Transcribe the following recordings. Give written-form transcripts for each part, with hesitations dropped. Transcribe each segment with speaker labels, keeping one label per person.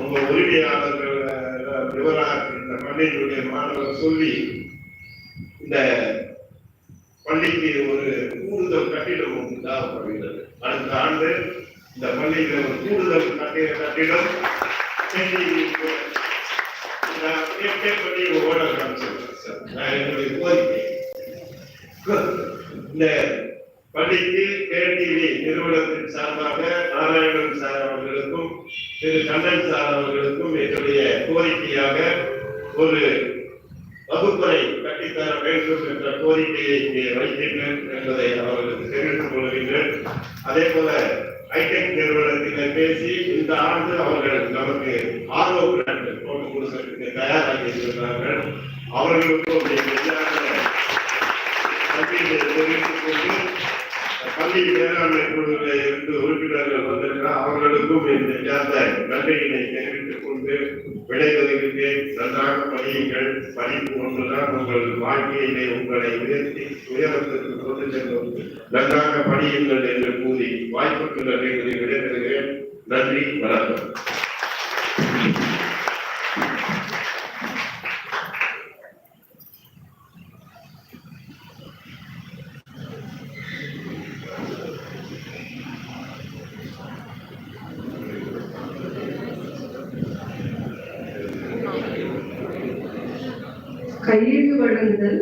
Speaker 1: உங்க உரிமையாளர்கள் விவராக இந்த பள்ளியினுடைய மாணவர் சொல்லி இந்த பள்ளிக்கு ஒரு கூடுதல் கட்டிடம் உண்டாகப்படுகிறது. அடுத்த ஆண்டு இந்த பள்ளியில ஒரு கூடுதல் கட்டிடம் என்னுடைய கோரிக்கை. இந்த பள்ளிக்கு கேடிவி நிறுவனத்தின் சார்பாக நாராயணன் சார் அவர்களுக்கும் திரு கண்ணன் சார் அவர்களுக்கும் என்னுடைய கோரிக்கையாக ஒரு வகுப்பறை கட்டித்தர வேண்டும் என்ற கோரிக்கையை வைக்கின்றேன் என்பதை அவர்களுக்கு தெரிவித்துக் கொள்கின்றேன். அதே போல ஹைடெக் நிறுவனத்தினர் பேசி இந்த ஆண்டு அவர்கள் நமக்கு ஆர்வ பிராண்ட் போட்டு கொடுக்கிறதுக்கு தயாராகி இருக்கிறார்கள். அவர்களுக்கும் தெரிவித்துக் கொண்டு பள்ளி மேலாண்மை குழுவில் இருந்து உறுப்பினர்கள் வந்திருக்கிறார். அவர்களுக்கும் இந்த நன்றியினை தெரிவித்துக் கொண்டு விடைபெறுகிறேன். நன்றாக படியுங்கள். படிப்பு ஒன்றுதான் உங்கள் வாழ்க்கையிலே உங்களை உயர்த்தி உயரத்திற்கு கொண்டு செல்லும். நன்றாக படியுங்கள் என்று கூறி வாய்ப்புக்கு நன்றி கூறி விடைபெறுகிறேன். நன்றி, வணக்கம்.
Speaker 2: கையெழு வழங்குதல்.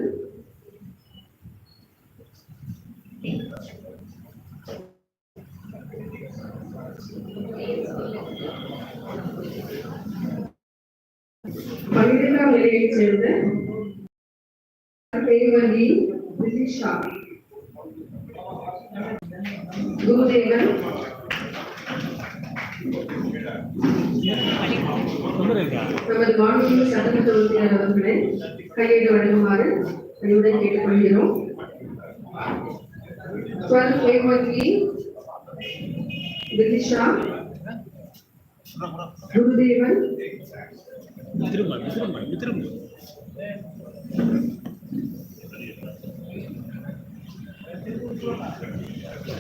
Speaker 2: பன்னிரண்டாம் நிலையைச் சேர்ந்த தேவகி விதிஷா குருதேவன் நமது மாநில சட்டமன்ற உறுப்பினர் அவர்களை கையெழு வழங்குமாறு பணிவுடன் கேட்டுக்கொள்கிறோம். விதிஷா குருதேவன்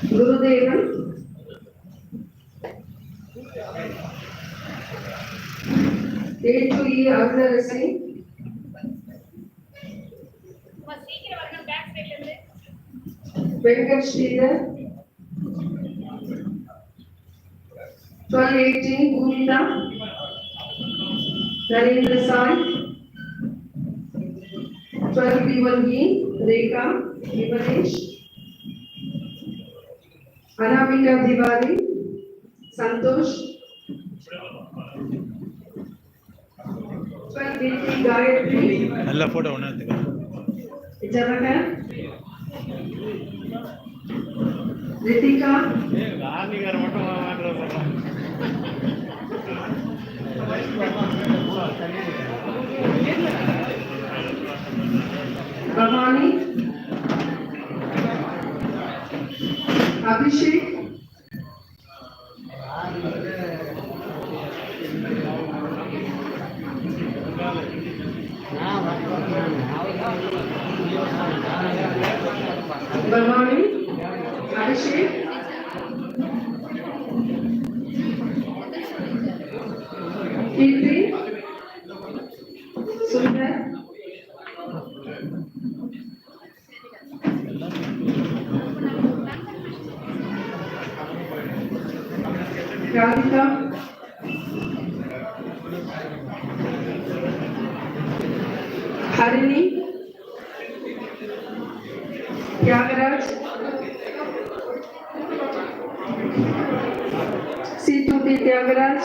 Speaker 2: குருதேவன் அருளரசி வெங்கட் ஸ்ரீதர் 1218 பூமிதா நரேந்திர சாய் 1231 ரேகா விமலேஷ் அனாமிகா திவாரி संतोष गायत्री நல்ல போட்டோ ஒண்ணு எடுத்துக்க ஜனக ரித்திகா ஆதிகார மட்டும் மாற்றறோம் பவானி அபிஷேக் भवानी अभिषेक कीर्ति सुंदर राधिका हरिणी त्यागराज सीतूटी त्यागराज